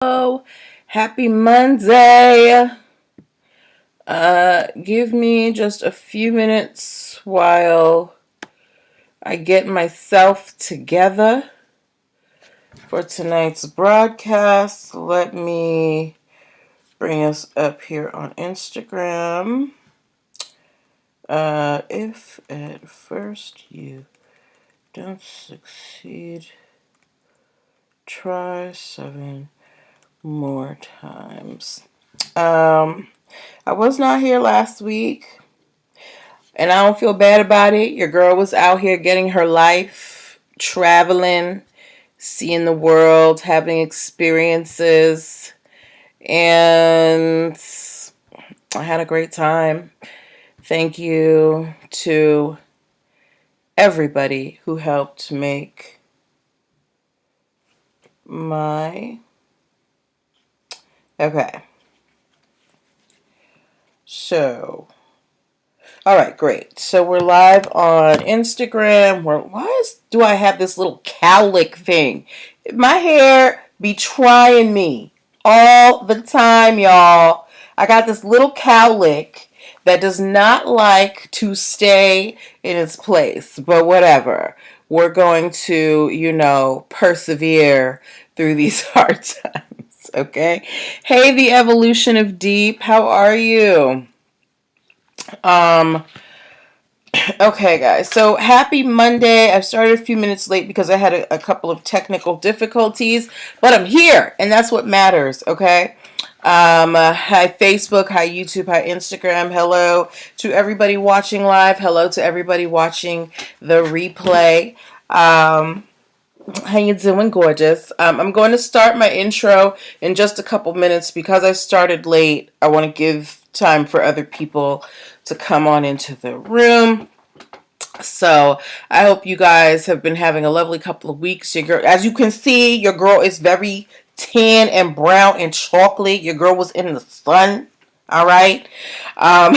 Hello, happy Monday. Give me just a few minutes while I get myself together for tonight's broadcast. Let me bring us up here on Instagram. If at first you don't succeed, try 7 more times. I was not here last week, and I don't feel bad about it. Your girl was out here getting her life, traveling, seeing the world, having experiences, and I had a great time. Thank you to everybody who helped make my... Okay. So, all right, great. So we're live on Instagram. Do I have this little cowlick thing? My hair be trying me all the time, y'all. I got this little cowlick that does not like to stay in its place, but whatever. We're going to, persevere through these hard times, okay? Hey, the evolution of deep. How are you? Um, okay, guys. So happy Monday. I started a few minutes late because I had a couple of technical difficulties, but I'm here, and that's what matters, okay? Hi, Facebook. Hi, YouTube. Hi, Instagram. Hello to everybody watching live. Hello to everybody watching the replay. How you doing, gorgeous? I'm going to start my intro in just a couple minutes because I started late. I want to give time for other people to come on into the room. So I hope you guys have been having a lovely couple of weeks. Your girl, as you can see, your girl is very tan and brown and chocolate. Your girl was in the sun. All right. But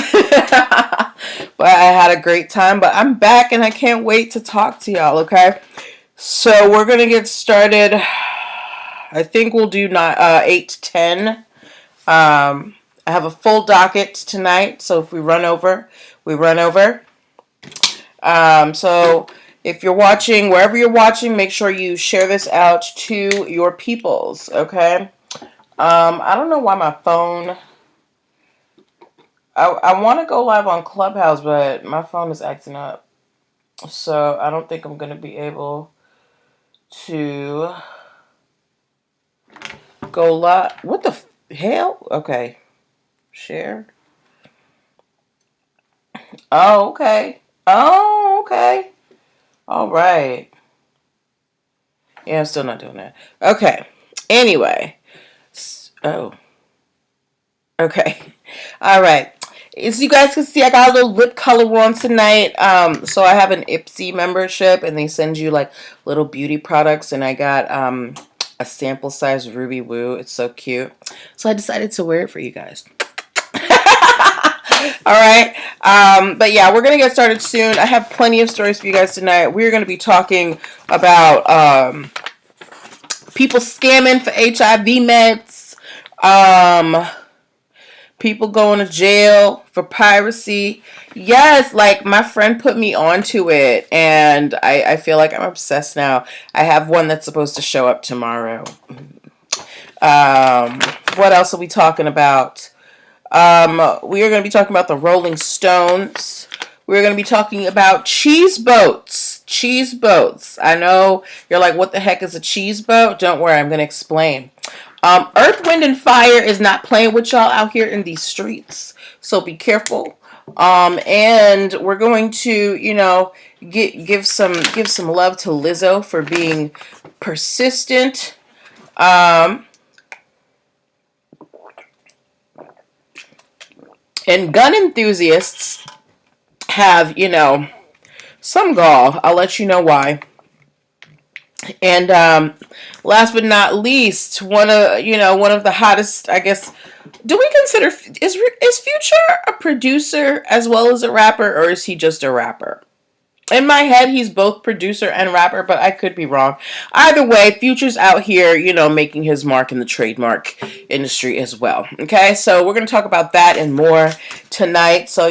I had a great time. But I'm back and I can't wait to talk to y'all. Okay. So we're gonna get started. I think we'll do 8 to 10. I have a full docket tonight, so if we run over, we run over. So if you're watching, wherever you're watching, make sure you share this out to your peoples, okay? I don't know why my phone... I want to go live on Clubhouse, but my phone is acting up. So I don't think I'm going to be able to go live. What the hell? Okay. Share. Oh, okay. Oh, okay. All right. Yeah, I'm still not doing that. Okay. Anyway. Oh. Okay. All right. As you guys can see, I got a little lip color on tonight. So I have an Ipsy membership, and they send you like little beauty products, and I got a sample size Ruby Woo. It's so cute. So I decided to wear it for you guys. All right. But yeah, we're going to get started soon. I have plenty of stories for you guys tonight. We're going to be talking about people scamming for HIV meds, people going to jail for piracy. Yes, like my friend put me onto it, and I feel like I'm obsessed now. I have one that's supposed to show up tomorrow. What else are we talking about? We are going to be talking about the Rolling Stones. We're going to be talking about cheese boats. Cheese boats. I know you're like, what the heck is a cheese boat? Don't worry, I'm going to explain. Earth, Wind, and Fire is not playing with y'all out here in these streets. So be careful. And we're going to, give some love to Lizzo for being persistent. And gun enthusiasts have, some gall. I'll let you know why. And last but not least, one of the hottest, I guess. Do we consider is Future a producer as well as a rapper, or is he just a rapper? In my head, he's both producer and rapper, but I could be wrong. Either way, Future's out here, making his mark in the trademark industry as well. Okay, so we're going to talk about that and more tonight. So,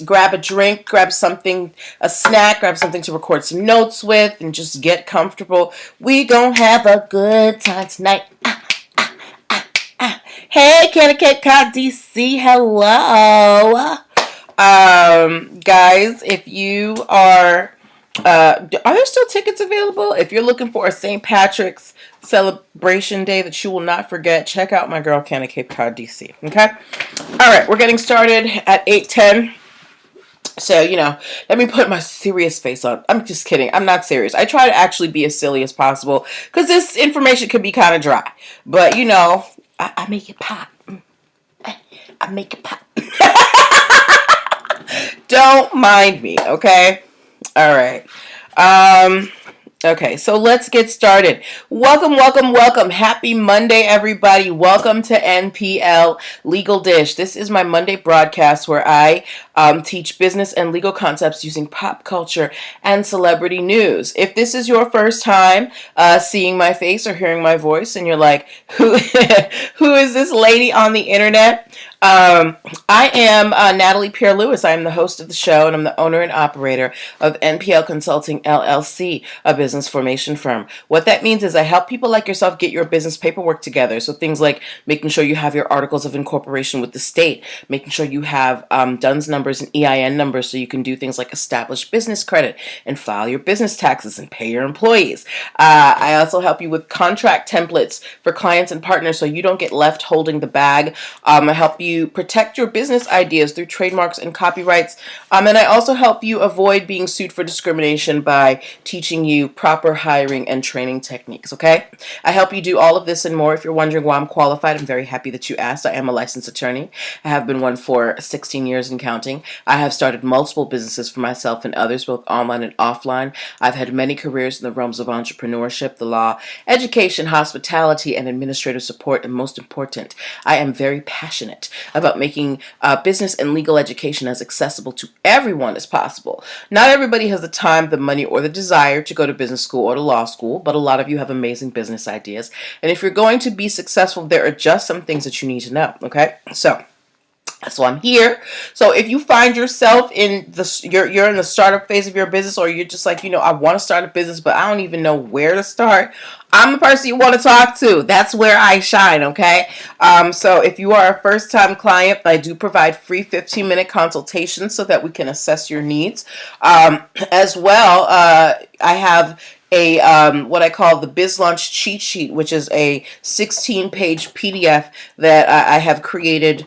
grab a drink, grab something, a snack, grab something to record some notes with, and just get comfortable. We gonna have a good time tonight. Hey, Candy Cake Cod DC, hello. Guys, if you are there still tickets available? If you're looking for a St. Patrick's celebration day that you will not forget, check out my girl Candy Cape Cod DC. Okay? Alright, we're getting started at 8:10. So, let me put my serious face on. I'm just kidding. I'm not serious. I try to actually be as silly as possible because this information could be kind of dry. But, I make it pop. I make it pop. Don't mind me, okay? All right. Okay, so let's get started. Welcome, welcome, welcome. Happy Monday, everybody. Welcome to NPL Legal Dish. This is my Monday broadcast where I teach business and legal concepts using pop culture and celebrity news. If this is your first time seeing my face or hearing my voice and you're like, who is this lady on the internet? I am Natalie Pierre-Lewis. I am the host of the show, and I'm the owner and operator of NPL Consulting LLC, a business formation firm. What that means is I help people like yourself get your business paperwork together. So things like making sure you have your articles of incorporation with the state, making sure you have DUNS numbers and EIN numbers so you can do things like establish business credit and file your business taxes and pay your employees. I also help you with contract templates for clients and partners so you don't get left holding the bag. I help you protect your business ideas through trademarks and copyrights. And I also help you avoid being sued for discrimination by teaching you proper hiring and training techniques, okay? I help you do all of this and more. If you're wondering why I'm qualified, I'm very happy that you asked. I am a licensed attorney. I have been one for 16 years and counting. I have started multiple businesses for myself and others, both online and offline. I've had many careers in the realms of entrepreneurship, the law, education, hospitality, and administrative support, and most important, I am very passionate about making business and legal education as accessible to everyone as possible. Not everybody has the time, the money, or the desire to go to business school or to law school, but a lot of you have amazing business ideas. And if you're going to be successful, there are just some things that you need to know, okay? So I'm here. So if you find yourself in you're in the startup phase of your business, or you're just like, I want to start a business, but I don't even know where to start, I'm the person you want to talk to. That's where I shine, okay? So if you are a first-time client, I do provide free 15-minute consultations so that we can assess your needs. As well, I have a what I call the Biz Launch Cheat Sheet, which is a 16-page PDF that I have created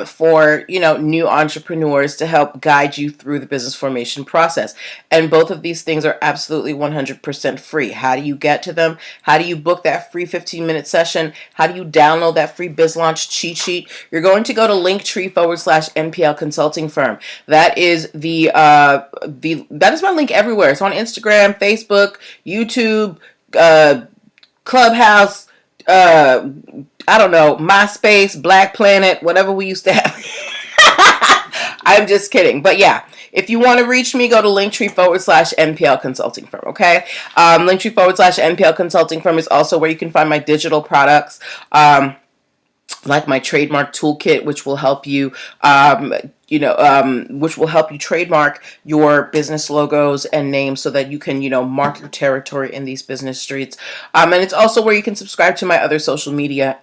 for new entrepreneurs to help guide you through the business formation process. And both of these things are absolutely 100% free. How do you get to them? How do you book that free 15-minute session? How do you download that free Biz Launch Cheat Sheet? You're going to go to linktr.ee/NPL Consulting Firm. That is that is my link everywhere. It's on Instagram, Facebook, YouTube, Clubhouse, I don't know, MySpace, Black Planet, whatever we used to have. I'm just kidding. But yeah, if you want to reach me, go to linktree/NPL Consulting Firm, okay? Linktree/NPL Consulting Firm is also where you can find my digital products, like my trademark toolkit, which will help you, trademark your business logos and names so that you can, mark your territory in these business streets. And it's also where you can subscribe to my other social media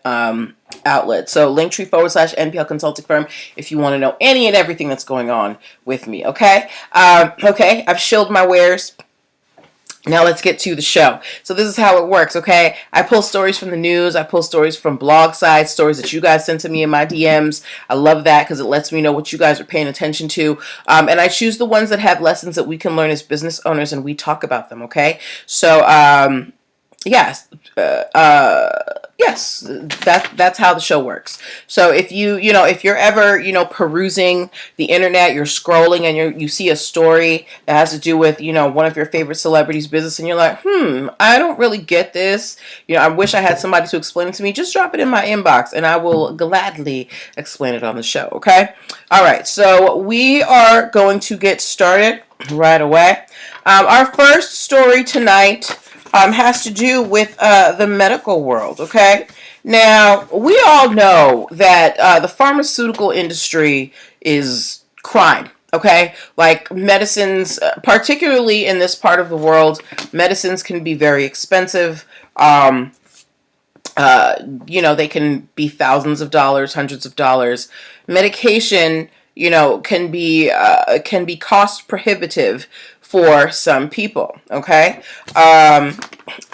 outlets. So linktree/NPL Consulting Firm if you want to know any and everything that's going on with me, okay? Okay, I've shilled my wares. Now let's get to the show. So this is how it works, okay? I pull stories from the news. I pull stories from blog sites, stories that you guys send to me in my DMs. I love that because it lets me know what you guys are paying attention to. And I choose the ones that have lessons that we can learn as business owners, and we talk about them, okay? So, yes, yes, that's how the show works. So if if you're ever, perusing the internet, you're scrolling and you see a story that has to do with, one of your favorite celebrities' business, and you're like, I don't really get this. I wish I had somebody to explain it to me. Just drop it in my inbox and I will gladly explain it on the show. Okay. All right. So we are going to get started. right away. Our first story tonight has to do with the medical world, okay? Now, we all know that the pharmaceutical industry is crime, okay? Like medicines, particularly in this part of the world, medicines can be very expensive. They can be thousands of dollars, hundreds of dollars. Medication, can be cost prohibitive for some people. Okay,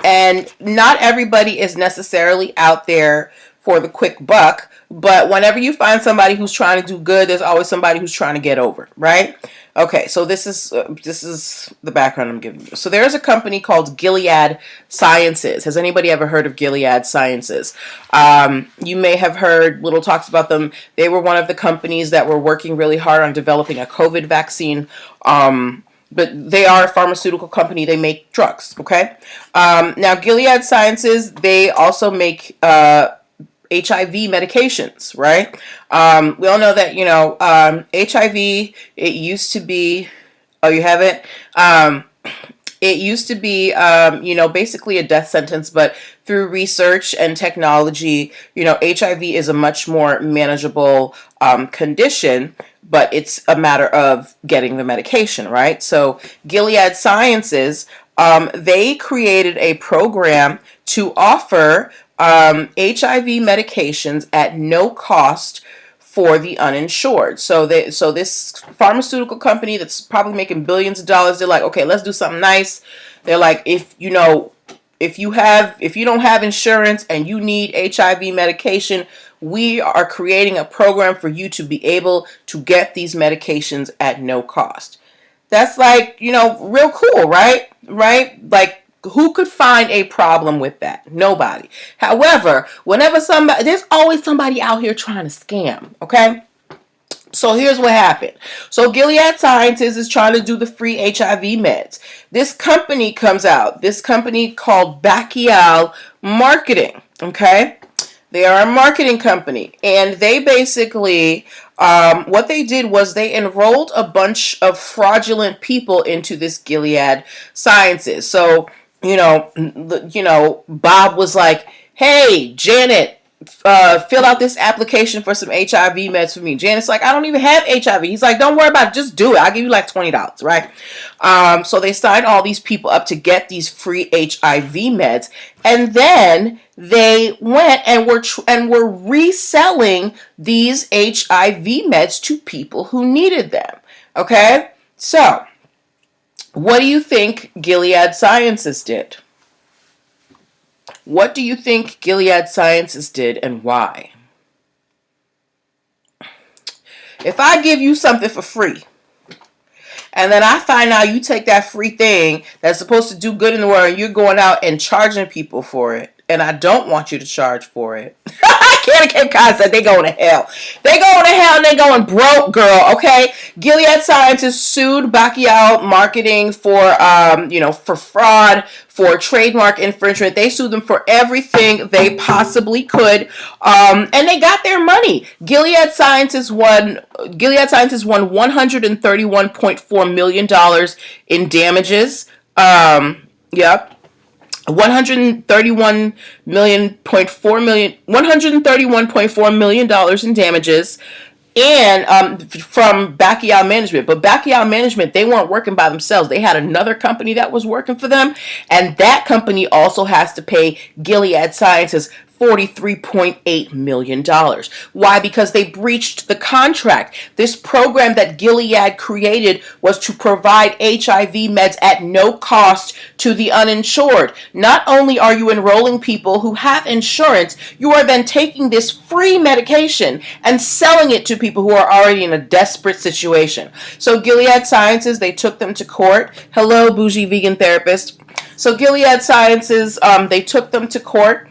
and not everybody is necessarily out there for the quick buck. But whenever you find somebody who's trying to do good, there's always somebody who's trying to get over, right? Okay, so this is the background I'm giving you. So there's a company called Gilead Sciences. Has anybody ever heard of Gilead Sciences? You may have heard little talks about them. They were one of the companies that were working really hard on developing a COVID vaccine. But they are a pharmaceutical company. They make drugs, okay? Now, Gilead Sciences, they also make HIV medications, right? We all know that, HIV, it used to be, oh, you have it? It used to be, basically a death sentence, but through research and technology, HIV is a much more manageable condition, but it's a matter of getting the medication, right? So Gilead Sciences, they created a program to offer HIV medications at no cost for the uninsured. So this pharmaceutical company that's probably making billions of dollars, they're like, okay, let's do something nice. They're like, if you don't have insurance and you need HIV medication, we are creating a program for you to be able to get these medications at no cost. That's like, real cool, right? Right? Like, who could find a problem with that? Nobody. However, there's always somebody out here trying to scam, okay? So here's what happened. So Gilead Sciences is trying to do the free HIV meds. This company comes out. This company called Bacchial Marketing, okay? They are a marketing company, and they basically, what they did was they enrolled a bunch of fraudulent people into this Gilead Sciences. So, Bob was like, hey, Janet, fill out this application for some HIV meds for me. Janet's like, I don't even have HIV. He's like, don't worry about it. Just do it. I'll give you like $20, right? So they signed all these people up to get these free HIV meds. And then they went and were reselling these HIV meds to people who needed them. Okay? So, what do you think Gilead Sciences did? What do you think Gilead Sciences did and why? If I give you something for free, and then I find out you take that free thing that's supposed to do good in the world and you're going out and charging people for it, and I don't want you to charge for it. Candy Cape Cod said they going to hell. They going to hell and they going broke, girl, okay? Gilead Sciences sued Bacchial Marketing for fraud, for trademark infringement. They sued them for everything they possibly could, and they got their money. Gilead Sciences won $131.4 million in damages. Yep. $131.4 million in damages, and from Bacchial Management. But Bacchial Management, they weren't working by themselves. They had another company that was working for them, and that company also has to pay Gilead Sciences $43.8 million. Why? Because they breached the contract. This program that Gilead created was to provide HIV meds at no cost to the uninsured. Not only are you enrolling people who have insurance, you are then taking this free medication and selling it to people who are already in a desperate situation. So Gilead Sciences, they took them to court. Hello, bougie vegan therapist. So Gilead Sciences, they took them to court.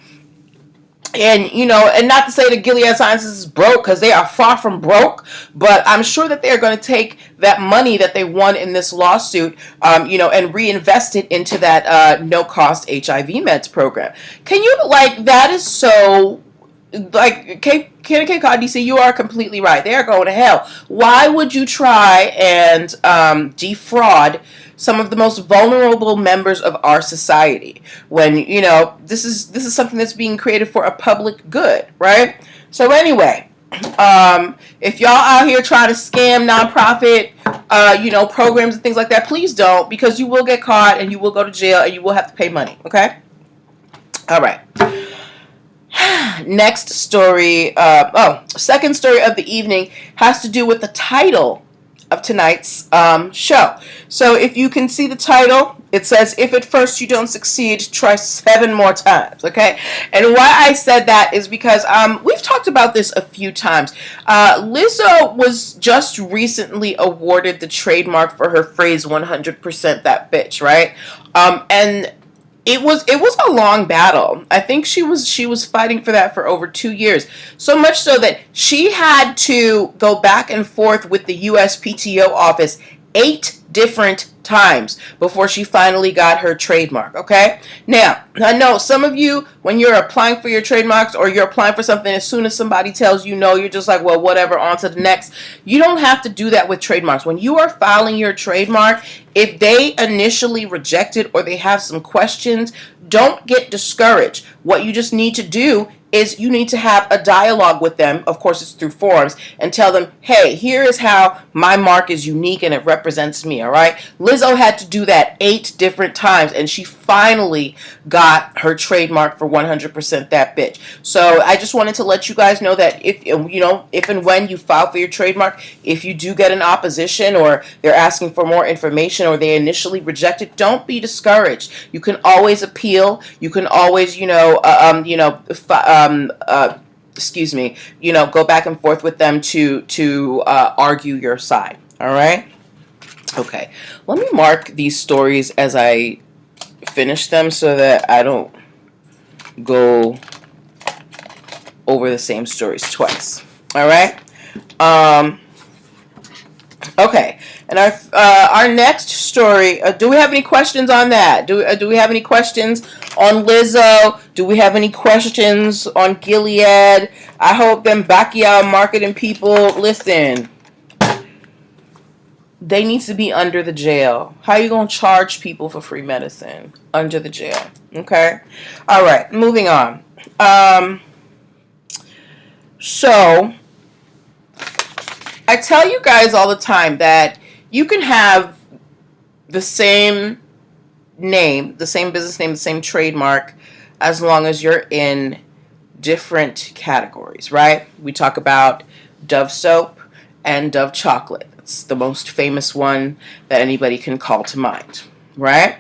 And, and not to say that Gilead Sciences is broke, because they are far from broke, but I'm sure that they're going to take that money that they won in this lawsuit, and reinvest it into that no-cost HIV meds program. Can you, that is so like Ken and K DC, you are completely right. They are going to hell. Why would you try and defraud some of the most vulnerable members of our society when this is something that's being created for a public good, right? So anyway, if y'all out here trying to scam nonprofit, programs and things like that, please don't, because you will get caught and you will go to jail and you will have to pay money. Okay. All right. Next story, second story of the evening has to do with the title of tonight's show. So if you can see the title, it says, "If at first you don't succeed, try 7 more times." Okay? And why I said that is because we've talked about this a few times. Lizzo was just recently awarded the trademark for her phrase 100% that bitch, right? And it was a long battle. I think she was fighting for that for over 2 years. So much so that she had to go back and forth with the USPTO office 8 different times before she finally got her trademark. Okay? Now, I know some of you, when you're applying for your trademarks or you're applying for something, as soon as somebody tells you no, you're just like, well, whatever, on to the next. You don't have to do that with trademarks. When you are filing your trademark, if they initially reject it or they have some questions, don't get discouraged. What you just need to do is you need to have a dialogue with them. Of course, it's through forums, and tell them, hey, here is how my mark is unique and it represents me. All right. Lizzo had to do that 8 different times, and she finally got her trademark for 100% that bitch. So I just wanted to let you guys know that if and when you file for your trademark, if you do get an opposition or they're asking for more information or they initially reject it, don't be discouraged. You can always appeal. You can always, go back and forth with them to argue your side. All right. Okay. Let me mark these stories as I finish them so that I don't go over the same stories twice. All right. Okay. And our next story. Do we have any questions on that? Do we have any questions on Lizzo? Do we have any questions on Gilead? I hope them Bacchial marketing people listen. They need to be under the jail. How are you going to charge people for free medicine? Under the jail. Okay? All right. Moving on. So, I tell you guys all the time that you can have the same name, the same business name, the same trademark, as long as you're in different categories, right? We talk about Dove soap and Dove chocolate. It's the most famous one that anybody can call to mind, right?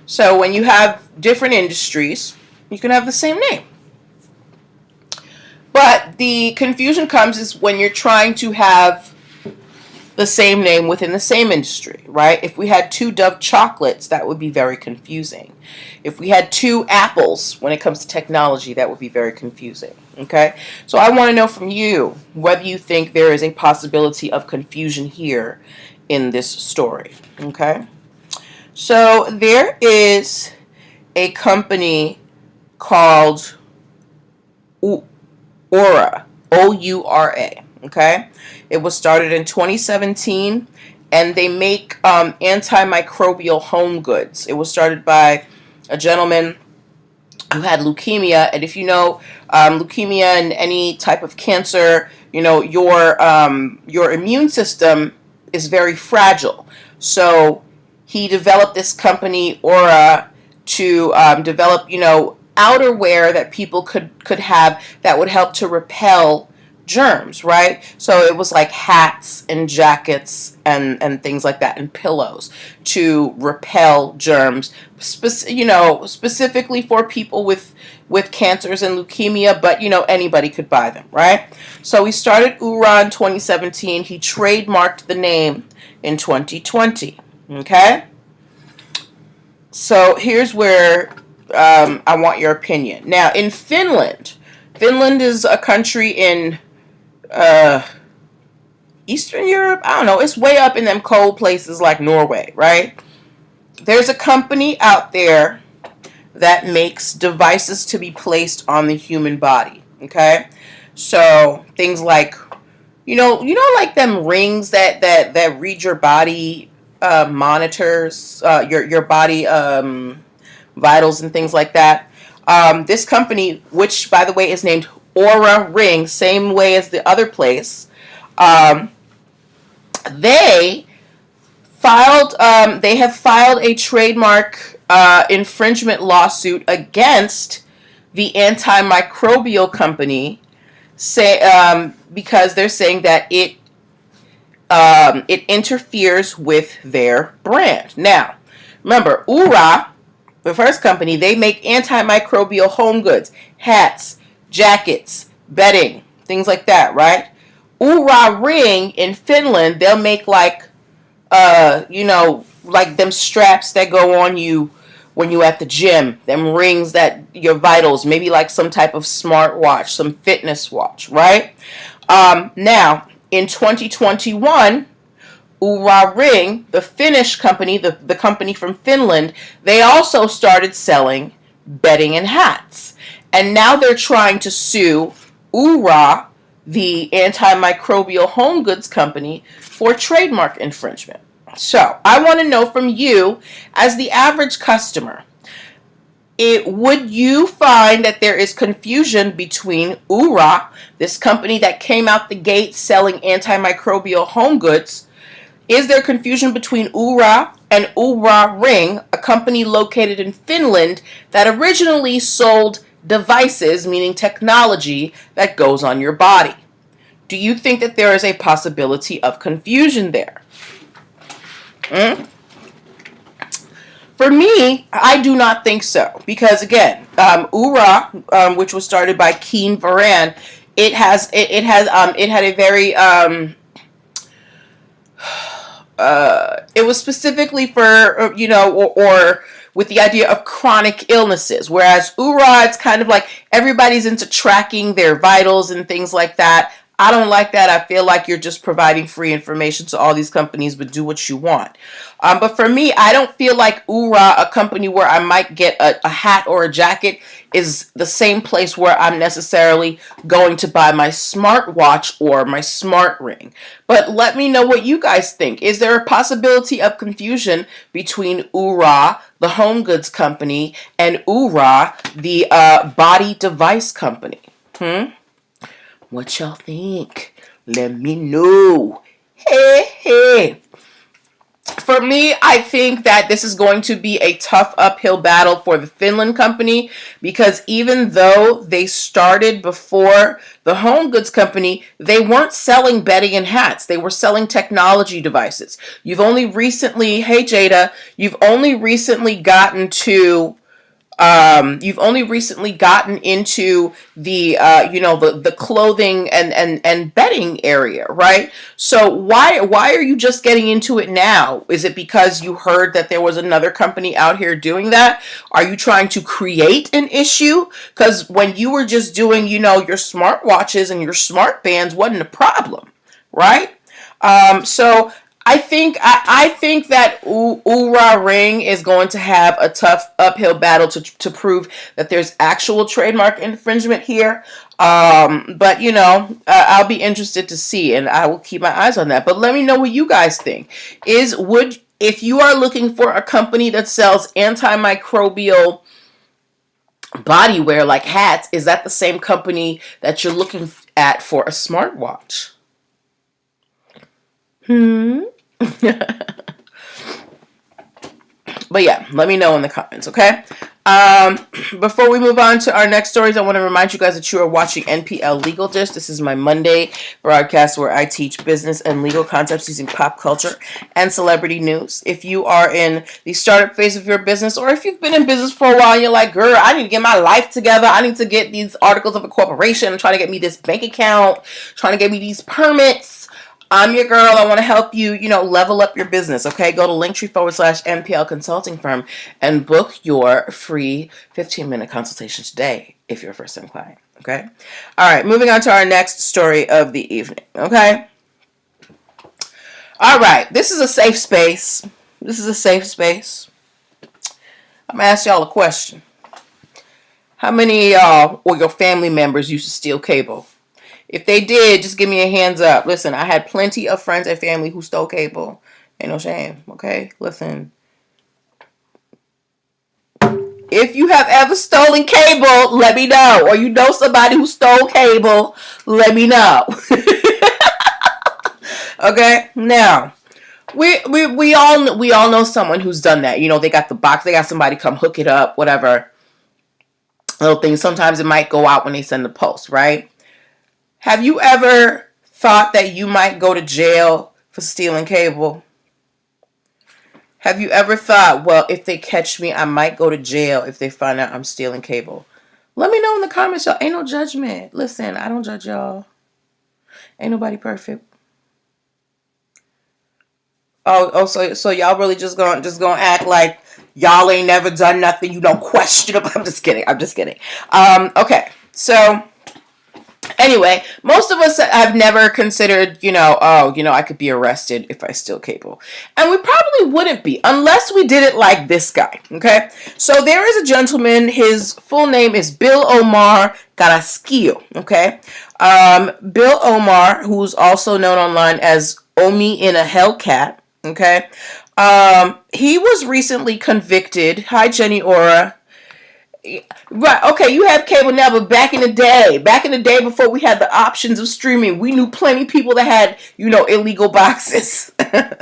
So when you have different industries, you can have the same name. But the confusion comes is when you're trying to have the same name within the same industry, right? If we had 2 Dove chocolates, that would be very confusing. If we had 2 apples, when it comes to technology, that would be very confusing, okay? So I want to know from you whether you think there is a possibility of confusion here in this story, okay? So there is a company called Oura, O-U-R-A, okay? It was started in 2017, and they make antimicrobial home goods. It was started by a gentleman who had leukemia, and if you know leukemia and any type of cancer, your immune system is very fragile. So he developed this company, Aura, to develop, outerwear that people could have that would help to repel germs, right? So it was like hats and jackets and things like that, and pillows to repel germs, specifically for people with cancers and leukemia, but anybody could buy them, right? So he started Oura in 2017. He trademarked the name in 2020. Okay? So here's where I want your opinion. Now, in Finland is a country in Eastern Europe. I don't know. It's way up in them cold places like Norway, right? There's a company out there that makes devices to be placed on the human body. Okay, so things like like them rings that read your body monitors your body vitals and things like that. This company, which by the way is named Aura Ring, same way as the other place, um, they they have filed a trademark infringement lawsuit against the antimicrobial company, because they're saying that it interferes with their brand. Now, remember, Ura, the first company, they make antimicrobial home goods, hats, jackets, bedding, things like that, right? Ura Ring in Finland, they'll make like them straps that go on you when you at the gym, them rings that your vitals, maybe like some type of smart watch, some fitness watch, right? Now, in 2021, Ura Ring, the Finnish company, the company from Finland, they also started selling bedding and hats. And now they're trying to sue Ura, the antimicrobial home goods company, for trademark infringement. So I want to know from you, as the average customer, would you find that there is confusion between Ura, this company that came out the gate selling antimicrobial home goods? Is there confusion between Ura and Ura Ring, a company located in Finland that originally sold devices, meaning technology that goes on your body? Do you think that there is a possibility of confusion there? For me, I do not think so, because again, Ura, which was started by Keen Varan, it had a very it was specifically for or with the idea of chronic illnesses, whereas Ura, it's kind of like everybody's into tracking their vitals and things like that. I don't like that. I feel like you're just providing free information to all these companies, but do what you want. But for me, I don't feel like Ura, a company where I might get a hat or a jacket, is the same place where I'm necessarily going to buy my smartwatch or my smart ring. But let me know what you guys think. Is there a possibility of confusion between Ura, the home goods company, and Ura, the body device company? What y'all think? Let me know. Hey, hey. For me, I think that this is going to be a tough uphill battle for the Finland company, because even though they started before the home goods company, they weren't selling bedding and hats. They were selling technology devices. Hey Jada, you've only recently gotten to into the clothing and bedding area, right? So why are you just getting into it now? Is it because you heard that there was another company out here doing that? Are you trying to create an issue? Because when you were just doing your smartwatches and your smart bands, wasn't a problem, right? So I think that Ura Ring is going to have a tough uphill battle to prove that there's actual trademark infringement here. But I'll be interested to see, and I will keep my eyes on that. But let me know what you guys think. If you are looking for a company that sells antimicrobial body wear like hats, is that the same company that you're looking at for a smartwatch? But yeah, let me know in the comments, okay? Before we move on to our next stories, I want to remind you guys that you are watching NPL Legal Dish. This is my Monday broadcast where I teach business and legal concepts using pop culture and celebrity news. If you are in the startup phase of your business, or if you've been in business for a while and you're like, girl, I need to get my life together. I need to get these articles of incorporation. I'm trying to get me this bank account, trying to get me these permits. I'm your girl. I want to help you, level up your business, okay? Go to linktr.ee/nplconsultingfirm and book your free 15-minute consultation today if you're a first-time client, okay? All right, moving on to our next story of the evening, okay? All right, this is a safe space. I'm going to ask y'all a question. How many of y'all or your family members used to steal cable? If they did, just give me a hands up. Listen, I had plenty of friends and family who stole cable. Ain't no shame, okay? Listen. If you have ever stolen cable, let me know. Or you know somebody who stole cable, let me know. Okay? Now, we all know someone who's done that. You know, they got the box, they got somebody come hook it up, whatever. Little things. Sometimes it might go out when they send the post, right? Have you ever thought that you might go to jail for stealing cable? Have you ever thought, well, if they catch me, I might go to jail if they find out I'm stealing cable? Let me know in the comments, y'all. Ain't no judgment. Listen, I don't judge y'all. Ain't nobody perfect. So y'all really just gonna act like y'all ain't never done nothing. You don't question them. I'm just kidding. Okay. So anyway, most of us have never considered, I could be arrested if I steal cable. And we probably wouldn't be unless we did it like this guy, okay? So there is a gentleman, his full name is Bill Omar Carrasquillo, okay? Bill Omar, who's also known online as Omi in a Hellcat, okay? He was recently convicted. Hi, Jenny Aura. Right, okay, you have cable now, but back in the day before we had the options of streaming, we knew plenty of people that had, illegal boxes.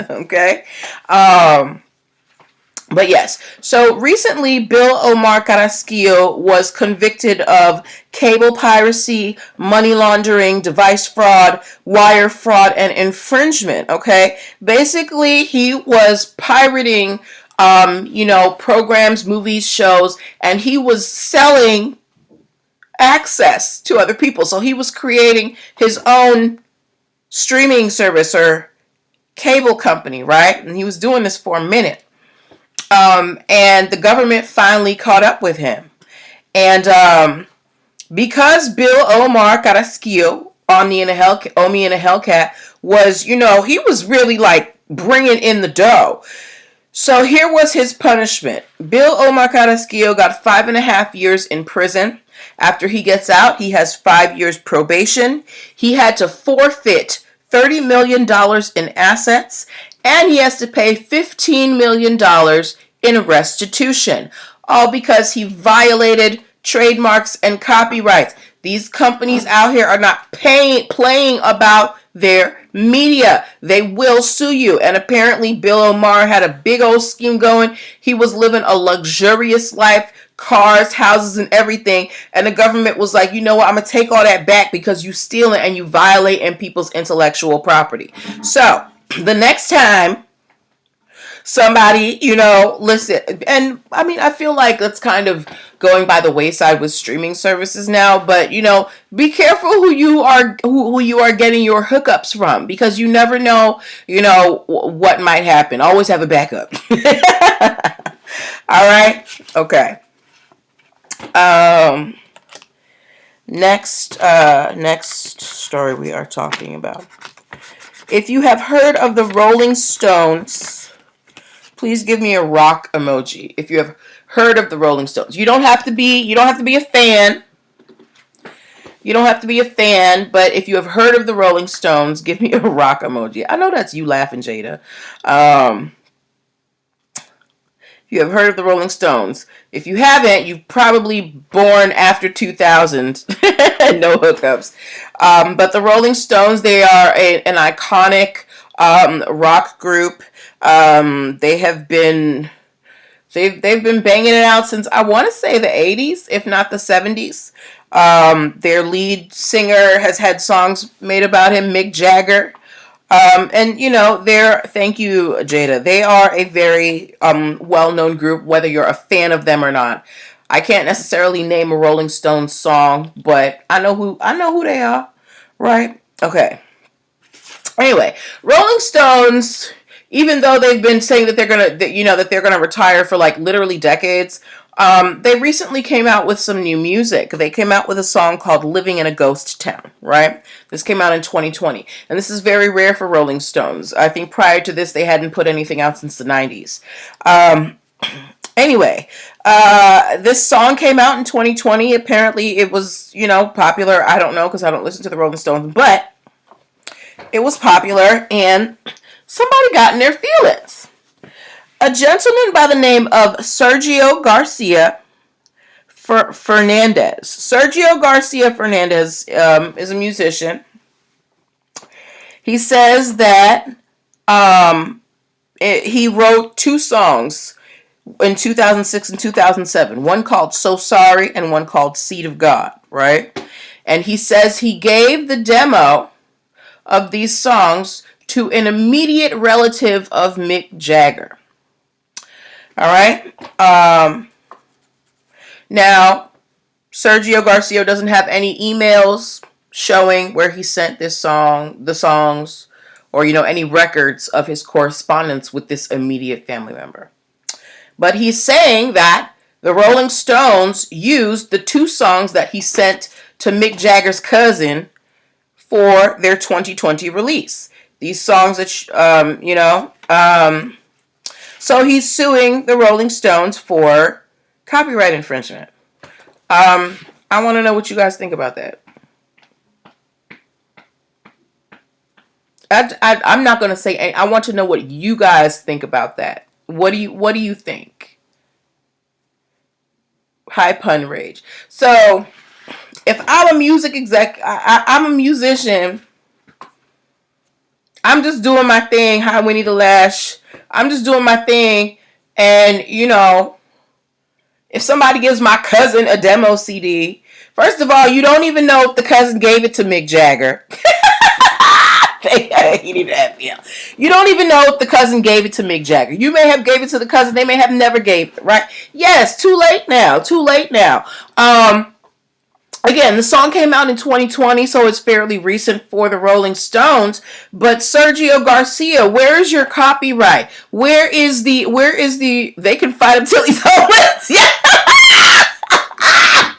Okay? But yes, so recently Bill Omar Carrasquillo was convicted of cable piracy, money laundering, device fraud, wire fraud, and infringement, okay? Basically, he was pirating programs, movies, shows, and he was selling access to other people. So he was creating his own streaming service or cable company, right? And he was doing this for a minute. And the government finally caught up with him. And because Bill Omar Carrasquillo, Omi in a Hellcat, was, he was really like bringing in the dough. So here was his punishment. Bill Omar Carrasquillo got 5.5 years in prison. After he gets out, he has 5 years probation. He had to forfeit $30 million in assets, and he has to pay $15 million in restitution, all because he violated trademarks and copyrights. These companies out here are not playing about their media. They will sue you. And apparently Bill Omar had a big old scheme going. He was living a luxurious life, cars, houses, and everything. And the government was like, you know what? I'm going to take all that back because you steal it and you violate in people's intellectual property. So the next time somebody, listen, and I mean, I feel like that's kind of going by the wayside with streaming services now, but be careful who you are getting your hookups from, because you never know, what might happen. Always have a backup. All right. Okay. Next story we are talking about. If you have heard of the Rolling Stones, please give me a rock emoji if you have heard of the Rolling Stones. You don't have to be a fan. You don't have to be a fan, but if you have heard of the Rolling Stones, give me a rock emoji. I know that's you laughing, Jada. You have heard of the Rolling Stones. If you haven't, you've probably born after 2000. No hookups. But the Rolling Stones, they are an iconic rock group. They've been banging it out since, I want to say, the 80s, if not the 70s. Their lead singer has had songs made about him, Mick Jagger. Thank you, Jada. They are a very well-known group, whether you're a fan of them or not. I can't necessarily name a Rolling Stones song, but I know who they are, right? Okay. Anyway, Rolling Stones, even though they've been saying that they're gonna retire for like literally decades, they recently came out with some new music. They came out with a song called "Living in a Ghost Town," right? This came out in 2020, and this is very rare for Rolling Stones. I think prior to this, they hadn't put anything out since the 90s. Anyway, this song came out in 2020. Apparently, it was, popular. I don't know because I don't listen to the Rolling Stones, but it was popular and somebody got in their feelings. A gentleman by the name of Sergio Garcia Fernandez. Sergio Garcia Fernandez is a musician. He says that he wrote two songs in 2006 and 2007. One called So Sorry and one called Seed of God, right? And he says he gave the demo of these songs to an immediate relative of Mick Jagger. All right? Now, Sergio Garcia doesn't have any emails showing where he sent the songs, or, any records of his correspondence with this immediate family member. But he's saying that the Rolling Stones used the two songs that he sent to Mick Jagger's cousin for their 2020 release. These songs that, so he's suing the Rolling Stones for copyright infringement. I want to know what you guys think about that. I'm not going to say any, I want to know what you guys think about that. What do you think? High pun rage. So, if I'm a music exec, I'm a musician. I'm just doing my thing. Hi, Winnie the Lash. I'm just doing my thing, and if somebody gives my cousin a demo CD, first of all, you don't even know if the cousin gave it to Mick Jagger. He needed that. Yeah. You don't even know if the cousin gave it to Mick Jagger. You may have gave it to the cousin. They may have never gave it, right? Yes, too late now. Again, the song came out in 2020, so it's fairly recent for the Rolling Stones. But Sergio Garcia, where is your copyright? Where is the, they can fight until he's homeless. Yeah.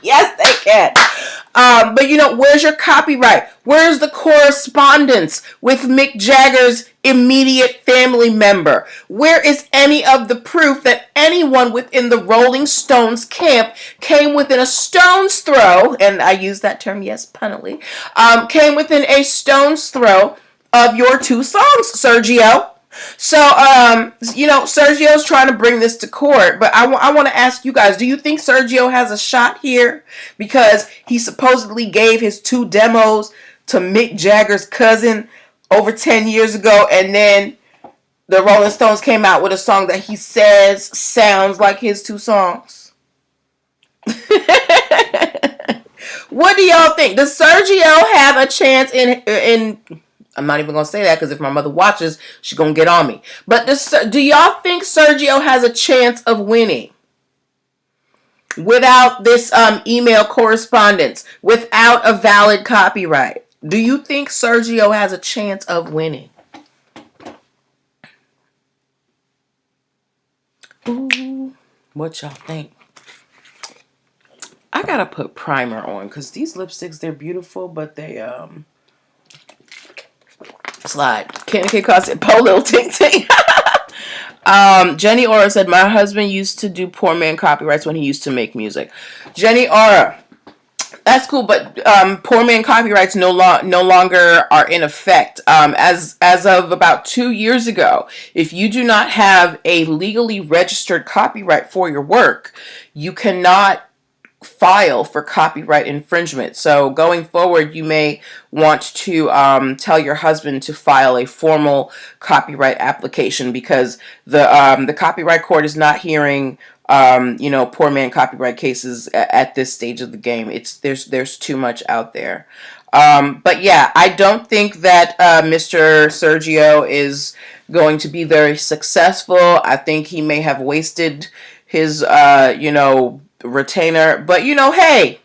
Yes, they can. But where's your copyright? Where's the correspondence with Mick Jagger's immediate family member? Where is any of the proof that anyone within the Rolling Stones camp came within a stone's throw, and I use that term, yes, punnily, came within a stone's throw of your two songs, Sergio? So, Sergio's trying to bring this to court, but I want to ask you guys, do you think Sergio has a shot here? Because he supposedly gave his two demos to Mick Jagger's cousin over 10 years ago, and then the Rolling Stones came out with a song that he says sounds like his two songs. What do y'all think? Does Sergio have a chance in I'm not even going to say that because if my mother watches, she's going to get on me. But do y'all think Sergio has a chance of winning without this email correspondence, without a valid copyright? Do you think Sergio has a chance of winning? Ooh, what y'all think? I got to put primer on because these lipsticks, they're beautiful, but they... slide. Candy Cause it po little ting ting. Jenny Aura said, my husband used to do poor man copyrights when he used to make music. Jenny Aura, that's cool, but poor man copyrights no longer are in effect. As of about 2 years ago, if you do not have a legally registered copyright for your work, you cannot file for copyright infringement. So going forward, you may want to tell your husband to file a formal copyright application because the copyright court is not hearing poor man copyright cases at this stage of the game. There's too much out there. But yeah, I don't think that Mr. Sergio is going to be very successful. I think he may have wasted his retainer, but hey,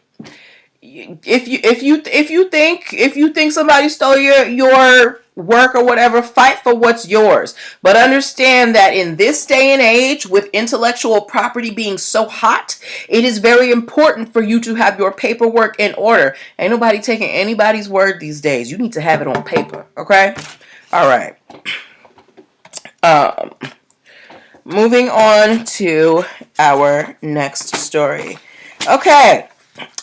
if you think somebody stole your work or whatever, fight for what's yours. But understand that in this day and age, with intellectual property being so hot, it is very important for you to have your paperwork in order. Ain't nobody taking anybody's word these days. You need to have it on paper, okay? All right. moving on to our next story. Okay,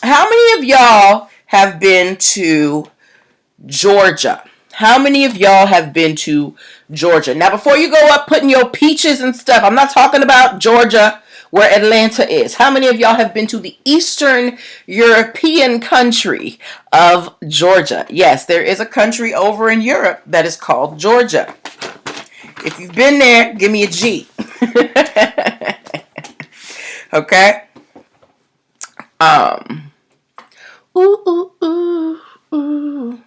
how many of y'all have been to Georgia? How many of y'all have been to Georgia? Now, before you go up putting your peaches and stuff, I'm not talking about Georgia where Atlanta is. How many of y'all have been to the Eastern European country of Georgia? Yes, there is a country over in Europe that is called Georgia. If you've been there, give me a G. Okay? Ooh, ooh, ooh, ooh.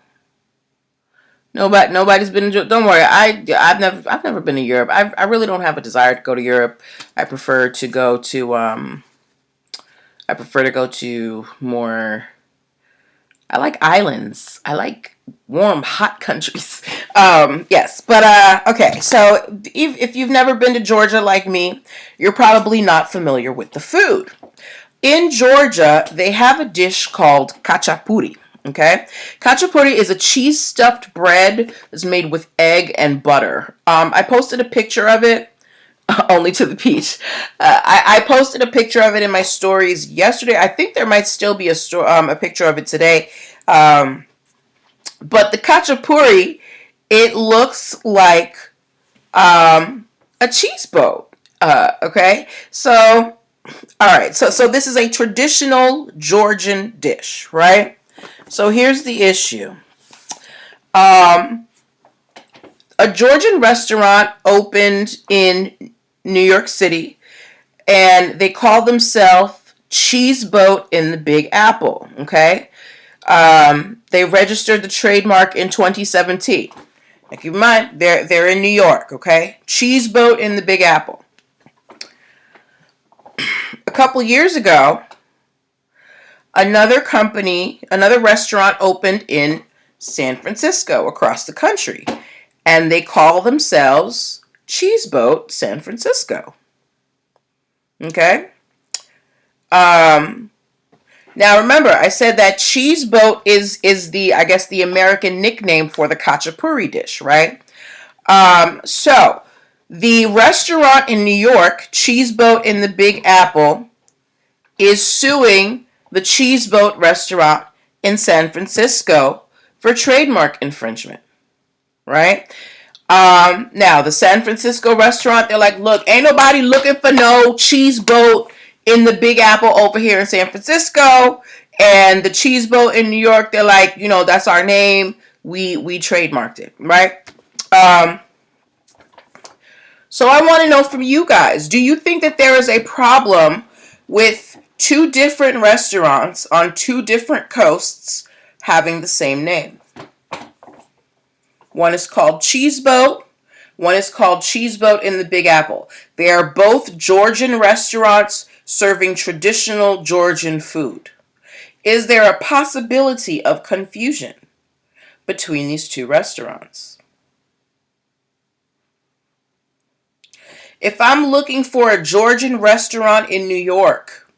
Nobody's been in. Don't worry, I've never been to Europe. I really don't have a desire to go to Europe. I prefer to go to more. I like islands. I like warm, hot countries. Yes, but okay. So if you've never been to Georgia like me, you're probably not familiar with the food. In Georgia, they have a dish called khachapuri. Okay, khachapuri is a cheese stuffed bread that's made with egg and butter. I posted a picture of it. Only to the peach. I posted a picture of it in my stories yesterday. I think there might still be a picture of it today. But the khachapuri, it looks like a cheese boat. Okay, so all right, so this is a traditional Georgian dish, right? So here's the issue. A Georgian restaurant opened in New York City, and they call themselves Cheese Boat in the Big Apple, okay? They registered the trademark in 2017. Now, keep in mind, they're in New York, okay? Cheese Boat in the Big Apple. A couple years ago, another restaurant opened in San Francisco across the country, and they call themselves Cheese Boat San Francisco. Okay? Now remember, I said that cheese boat is the, I guess, the American nickname for the khachapuri dish, right? So the restaurant in New York, Cheese Boat in the Big Apple, is suing the Cheese Boat restaurant in San Francisco for trademark infringement, right? Now the San Francisco restaurant, they're like, look, ain't nobody looking for no cheese boat in the Big Apple over here in San Francisco. And the cheese boat in New York, they're like, that's our name. We trademarked it, right? So I want to know from you guys, do you think that there is a problem with two different restaurants on two different coasts having the same name? One is called Cheese Boat. One is called Cheese Boat in the Big Apple. They are both Georgian restaurants serving traditional Georgian food. Is there a possibility of confusion between these two restaurants? If I'm looking for a Georgian restaurant in New York,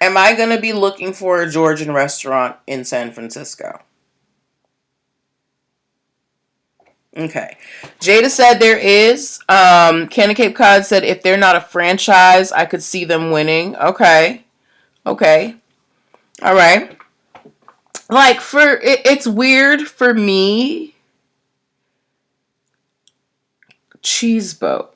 am I going to be looking for a Georgian restaurant in San Francisco? Okay. Jada said there is. Candy Cape Cod said if they're not a franchise, I could see them winning. Okay. All right. Like, it's weird for me. Cheese Boat.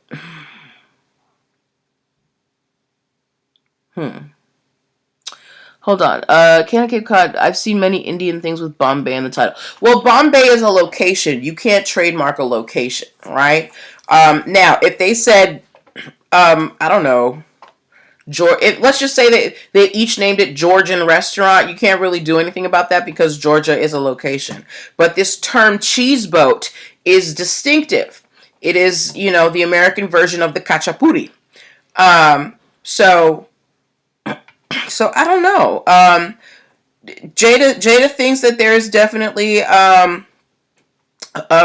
Hold on. Candy Cape Cod, I've seen many Indian things with Bombay in the title. Well, Bombay is a location. You can't trademark a location, right? Now, if they said, I don't know, let's just say that they each named it Georgian restaurant, you can't really do anything about that because Georgia is a location. But this term cheese boat is distinctive. It is, the American version of the khachapuri. So I don't know. Jada thinks that there is definitely a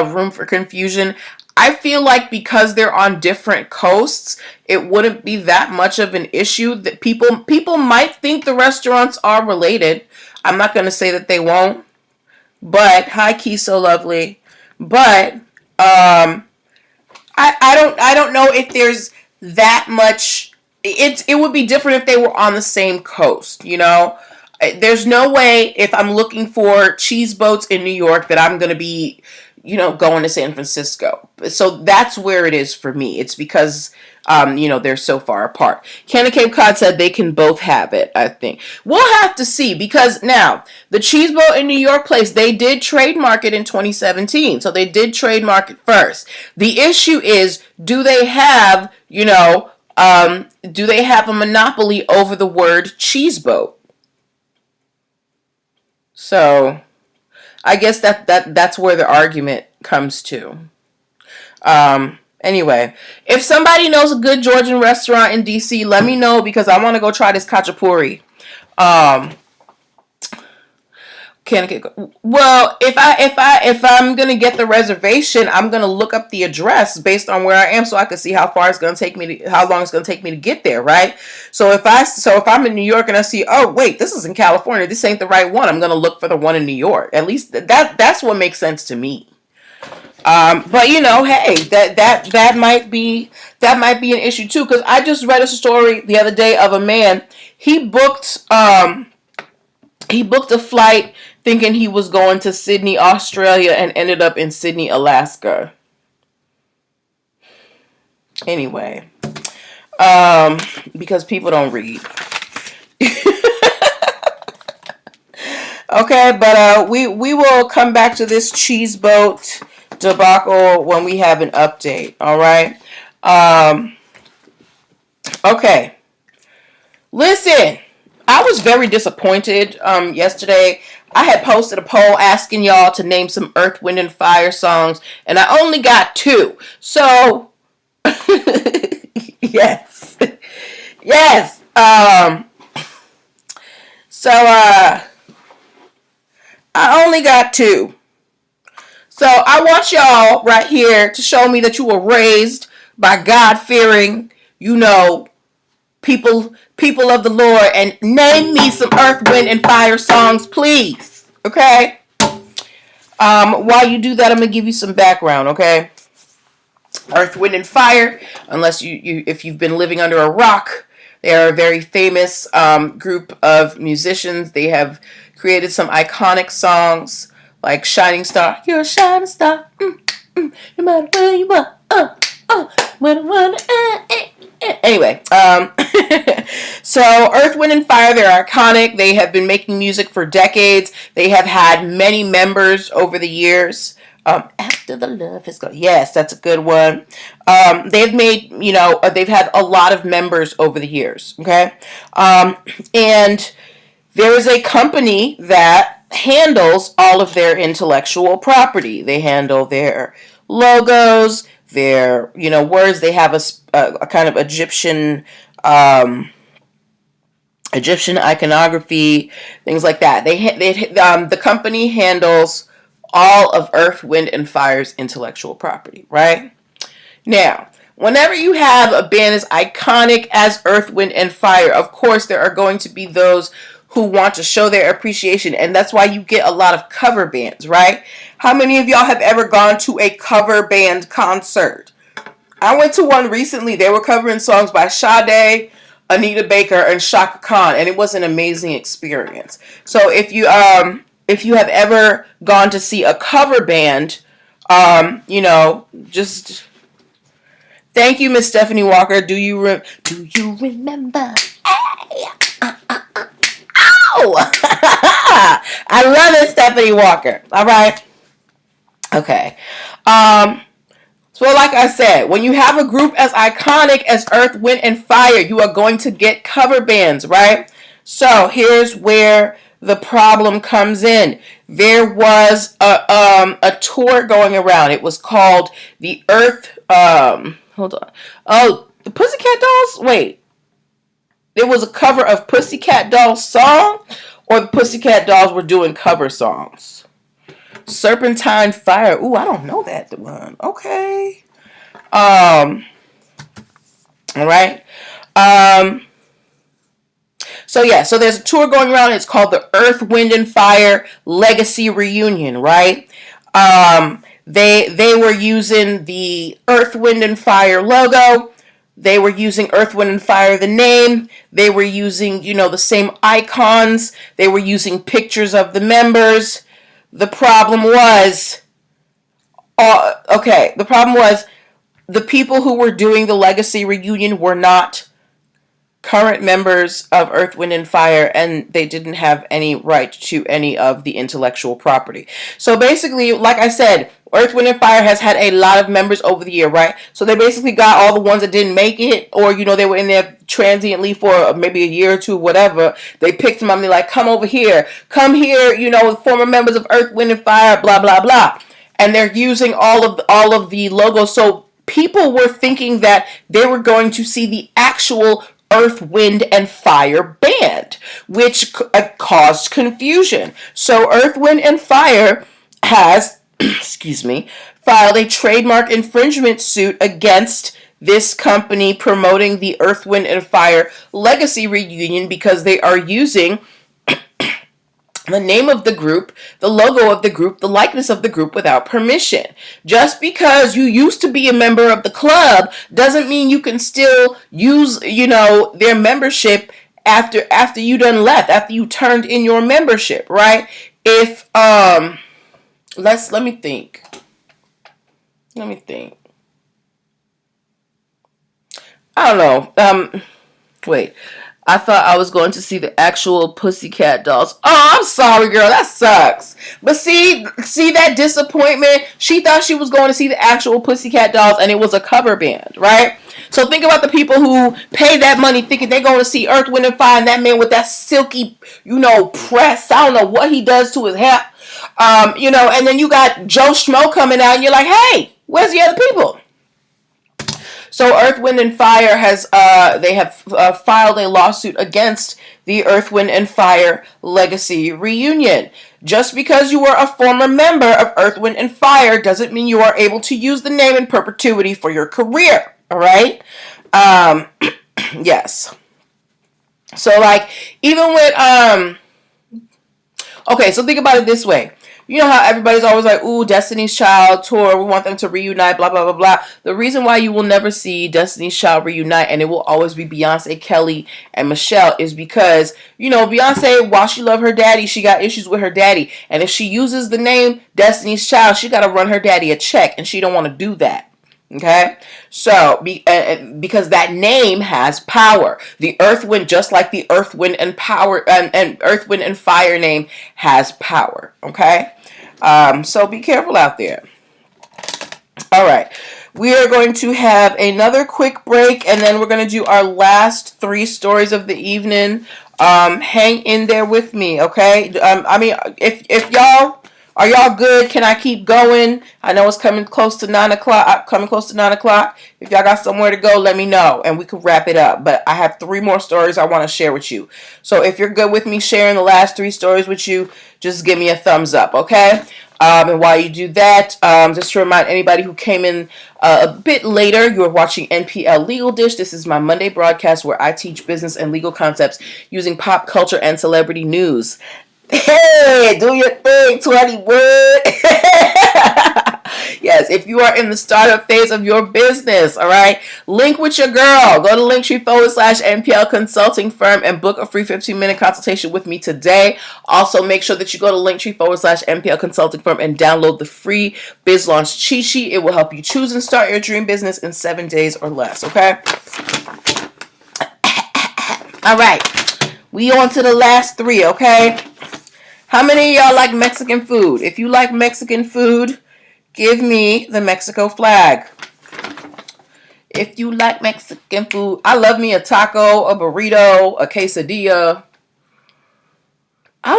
room for confusion. I feel like because they're on different coasts, it wouldn't be that much of an issue. That people might think the restaurants are related. I'm not going to say that they won't. But hi, Key So Lovely. But I don't know if there's that much. It would be different if they were on the same coast, you know. There's no way if I'm looking for cheese boats in New York that I'm going to be, you know, going to San Francisco. So that's where it is for me. It's because, you know, they're so far apart. Ken of Cape Cod said they can both have it, I think. We'll have to see because now the cheese boat in New York place, they did trademark it in 2017. So they did trademark it first. The issue is, do they have, you know, do they have a monopoly over the word cheese boat? So I guess that's where the argument comes to. Anyway, if somebody knows a good Georgian restaurant in DC, let me know because I want to go try this khachapuri. Um, well, if I'm gonna get the reservation, I'm gonna look up the address based on where I am, so I can see how far it's gonna take me to, how long it's gonna take me to get there, right? So if I'm in New York and I see, oh wait, this is in California, this ain't the right one, I'm gonna look for the one in New York. At least that's what makes sense to me. But you know, hey, that might be an issue too, because I just read a story the other day of a man. He booked a flight thinking he was going to Sydney, Australia, and ended up in Sydney, Alaska. Anyway, because people don't read. Okay, but we will come back to this cheese boat debacle when we have an update. All right. Okay. Listen, I was very disappointed yesterday. I had posted a poll asking y'all to name some Earth, Wind, and Fire songs, and I only got two. So, yes. Yes. I only got two. So I want y'all right here to show me that you were raised by God-fearing, you know, people of the Lord, and name me some Earth, Wind, and Fire songs, please. Okay? While you do that, I'm gonna give you some background, okay? Earth, Wind, and Fire, unless if you've been living under a rock, they are a very famous group of musicians. They have created some iconic songs like Shining Star. You're a shining star. No matter where you are. Anyway, so Earth, Wind, and Fire, they're iconic. They have been making music for decades. They have had many members over the years. After the love is gone. Yes, that's a good one. They've made, you know, they've had a lot of members over the years. Okay. And there is a company that handles all of their intellectual property. They handle their logos, their, you know, words. They have a kind of Egyptian iconography, things like that. The company handles all of Earth, Wind, and Fire's intellectual property, right? Now, whenever you have a band as iconic as Earth, Wind, and Fire, of course, there are going to be those who want to show their appreciation, and that's why you get a lot of cover bands, right? How many of y'all have ever gone to a cover band concert? I went to one recently. They were covering songs by Sade, Anita Baker, and Shaka Khan, and it was an amazing experience. So if you have ever gone to see a cover band, you know, just thank you, Miss Stephanie Walker. Do you remember? Hey! Ow! I love it, Stephanie Walker. All right. Okay. So like I said, when you have a group as iconic as Earth, Wind, and Fire, you are going to get cover bands, right? So here's where the problem comes in. There was a tour going around. It was called the Earth. Hold on. Oh, the Pussycat Dolls. Wait, it was a cover of Pussycat Dolls song, or the Pussycat Dolls were doing cover songs. Serpentine Fire. Ooh, I don't know that one. Okay. All right. So yeah, so there's a tour going around. It's called the Earth, Wind, and Fire Legacy Reunion, right? They were using the Earth, Wind, and Fire logo. They were using Earth, Wind, and Fire, the name. They were using, the same icons. They were using pictures of the members. The problem was, the problem was the people who were doing the Legacy reunion were not current members of Earth, Wind, and Fire, and they didn't have any right to any of the intellectual property. So basically, like I said, Earth, Wind, and Fire has had a lot of members over the year, right? So they basically got all the ones that didn't make it, or, they were in there transiently for maybe a year or two, whatever. They picked them up and they're like, come over here. Come here, former members of Earth, Wind, and Fire, blah, blah, blah. And they're using all of the logos. So people were thinking that they were going to see the actual Earth, Wind, and Fire band, which caused confusion. So Earth, Wind, and Fire has, filed a trademark infringement suit against this company promoting the Earth, Wind, and Fire Legacy reunion because they are using the name of the group, the logo of the group, the likeness of the group without permission. Just because you used to be a member of the club doesn't mean you can still use, their membership after you done left, after you turned in your membership, right? If let me think. I don't know. Wait. I thought I was going to see the actual Pussycat Dolls. Oh, I'm sorry, girl. That sucks. But see that disappointment? She thought she was going to see the actual Pussycat Dolls, and it was a cover band, right? So think about the people who pay that money thinking they're going to see Earth, Wind, and Fire, and that man with that silky, press. I don't know what he does to his hair. And then you got Joe Schmo coming out, and you're like, hey, where's the other people? So Earth, Wind, and Fire have filed a lawsuit against the Earth, Wind, and Fire Legacy reunion. Just because you were a former member of Earth, Wind, and Fire doesn't mean you are able to use the name in perpetuity for your career. All right? Yes. So even with okay, so think about it this way. You know how everybody's always like, ooh, Destiny's Child tour, we want them to reunite, blah, blah, blah, blah. The reason why you will never see Destiny's Child reunite, and it will always be Beyonce, Kelly, and Michelle, is because, Beyonce, while she loved her daddy, she got issues with her daddy. And if she uses the name Destiny's Child, she got to run her daddy a check, and she don't want to do that. Okay, so because that name has power, the Earth, Wind, just like the Earth, Wind, and Power and Earth, Wind, and Fire name has power. Okay, so be careful out there. All right, we are going to have another quick break, and then we're going to do our last 3 stories of the evening. Hang in there with me, okay? If y'all. Are y'all good? Can I keep going? I know it's coming close to 9 o'clock. If y'all got somewhere to go, let me know, and we can wrap it up. But I have 3 more stories I want to share with you. So if you're good with me sharing the last 3 stories with you, just give me a thumbs up, okay? And while you do that, just to remind anybody who came in a bit later, you're watching NPL Legal Dish. This is my Monday broadcast where I teach business and legal concepts using pop culture and celebrity news. Hey, do your thing, 21. Yes, if you are in the startup phase of your business, all right, link with your girl. Go to linktr.ee/nplconsultingfirm and book a free 15-minute consultation with me today. Also, make sure that you go to linktr.ee/nplconsultingfirm and download the free Biz Launch cheat sheet. It will help you choose and start your dream business in 7 days or less, okay? All right, we on to the last 3, okay? How many of y'all like Mexican food? If you like Mexican food, give me the Mexico flag. If you like Mexican food, I love me a taco, a burrito, a quesadilla. I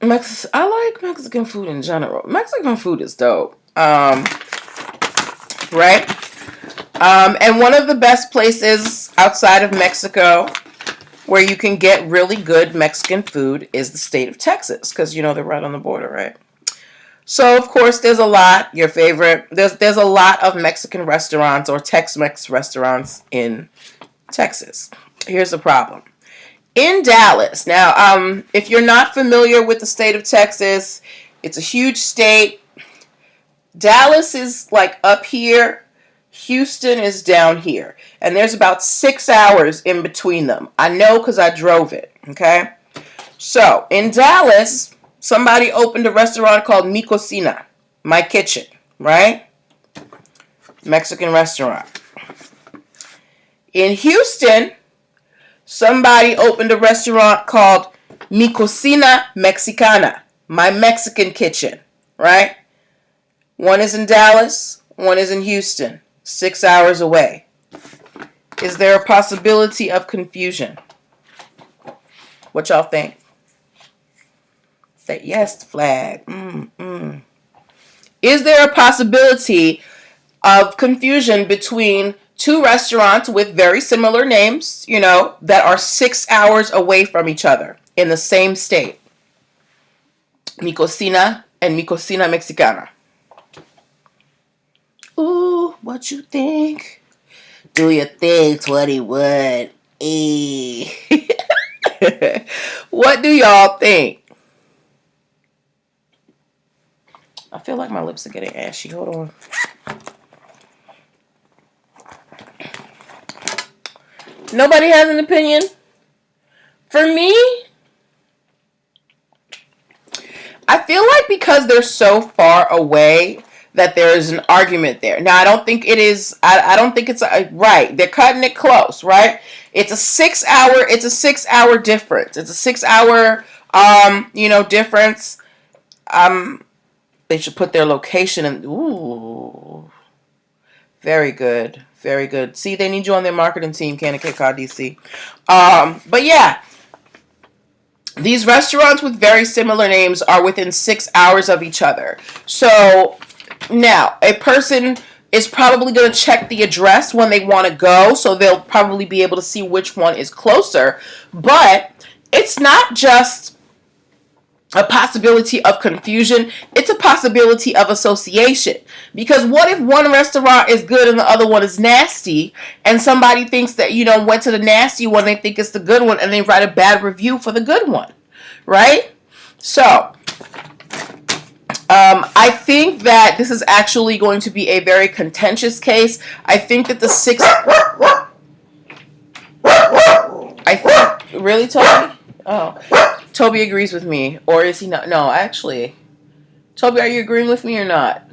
like Mexican food in general. Mexican food is dope. Right? And one of the best places outside of Mexico where you can get really good Mexican food is the state of Texas, because they're right on the border, right? So of course there's a lot. Your favorite, there's a lot of Mexican restaurants or Tex-Mex restaurants in Texas. Here's the problem. In Dallas, now if you're not familiar with the state of Texas, it's a huge state. Dallas is like up here. Houston is down here. And there's about 6 hours in between them. I know because I drove it. Okay. So in Dallas, somebody opened a restaurant called Mi Cocina, My Kitchen, right? Mexican restaurant. In Houston, somebody opened a restaurant called Mi Cocina Mexicana, My Mexican Kitchen, right? One is in Dallas, one is in Houston, 6 hours away. Is there a possibility of confusion? What y'all think? That yes flag. Is there a possibility of confusion between two restaurants with very similar names, that are 6 hours away from each other in the same state? Mi Cocina and Mi Cocina Mexicana. Ooh, what you think? Do you think 21? What do y'all think? I feel like my lips are getting ashy. Hold on. Nobody has an opinion? For me, I feel like because they're so far away that there is an argument there. Now, I don't think it is. I don't think it's right. They're cutting it close, right? It's a 6 hour. It's a 6 hour difference. It's a 6 hour, difference. They should put their location in. Ooh, very good, very good. See, they need you on their marketing team, Canada Cape Cod DC. But yeah. These restaurants with very similar names are within 6 hours of each other. So now a person is probably going to check the address when they want to go. So they'll probably be able to see which one is closer. But it's not just a possibility of confusion. It's a possibility of association. Because what if one restaurant is good and the other one is nasty, and somebody thinks that, went to the nasty one, they think it's the good one, and they write a bad review for the good one, right? So, I think that this is actually going to be a very contentious case. I think that the six... Really, Toby? Oh. Toby agrees with me, or is he not? No, actually. Toby, are you agreeing with me or not?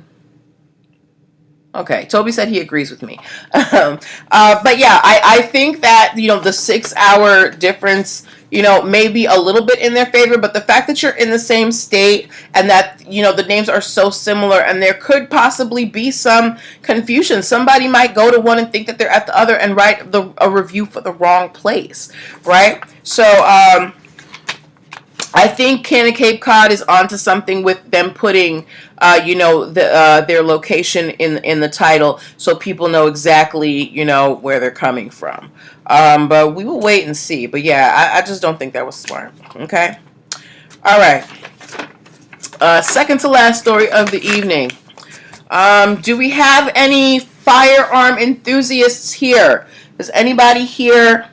Okay, Toby said he agrees with me. But yeah, I think that, the 6 hour difference, may be a little bit in their favor, but the fact that you're in the same state and that, the names are so similar and there could possibly be some confusion. Somebody might go to one and think that they're at the other and write a review for the wrong place, right? So, I think Canada Cape Cod is onto something with them putting, their location in the title, so people know exactly, where they're coming from. But we will wait and see. But yeah, I just don't think that was smart. Okay. All right. Second to last story of the evening. Do we have any firearm enthusiasts here? Does anybody here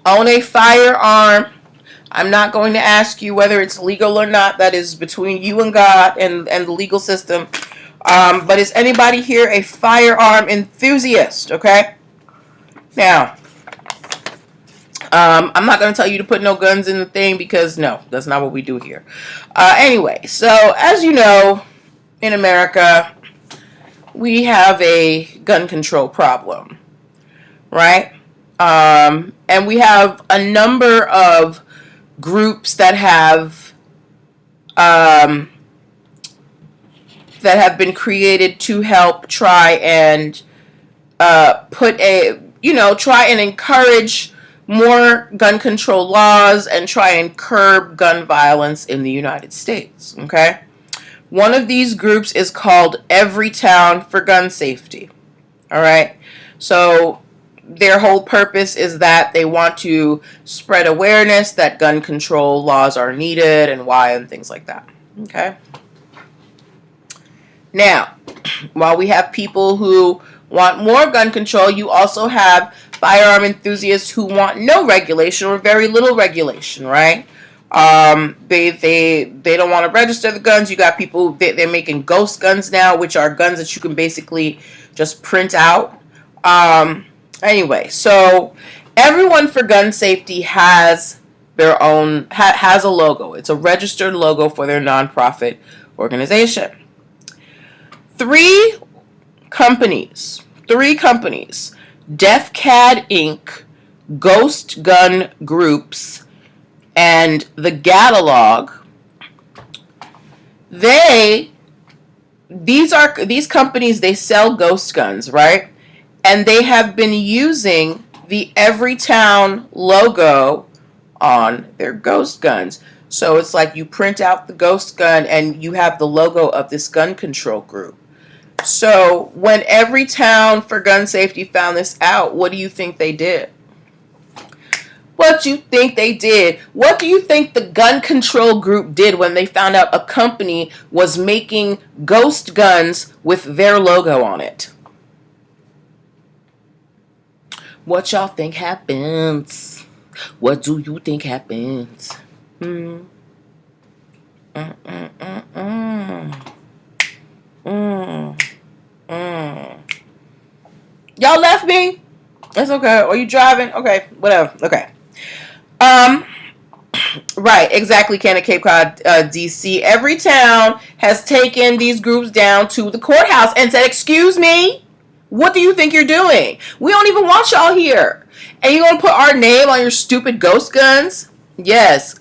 own a firearm? I'm not going to ask you whether it's legal or not. That is between you and God and the legal system. But is anybody here a firearm enthusiast? Okay. Now, I'm not going to tell you to put no guns in the thing because no, that's not what we do here. Anyway, so as you know, in America, we have a gun control problem, right? And we have a number of groups that have been created to help try and try and encourage more gun control laws and try and curb gun violence in the United States. Okay, one of these groups is called Everytown for Gun Safety. All right, so their whole purpose is that they want to spread awareness that gun control laws are needed and why and things like that. Okay. Now, while we have people who want more gun control, you also have firearm enthusiasts who want no regulation or very little regulation, right? They don't want to register the guns. You got people they're making ghost guns now, which are guns that you can basically just print out. Anyway, so everyone for gun safety has their own has a logo. It's a registered logo for their nonprofit organization. Three companies, DefCAD Inc., Ghost Gun Groups, and the Catalog. These companies, they sell ghost guns, right? And they have been using the Everytown logo on their ghost guns. So it's like you print out the ghost gun and you have the logo of this gun control group. So when Everytown for gun safety found this out, what do you think they did? What do you think they did? What do you think the gun control group did when they found out a company was making ghost guns with their logo on it? What y'all think happens? What do you think happens? Y'all left me? That's okay. Are you driving? Okay, whatever. Okay. Right, exactly, Canada, Cape Cod, DC. Everytown has taken these groups down to the courthouse and said, excuse me, what do you think you're doing? We don't even want y'all here. And you're going to put our name on your stupid ghost guns? Yes.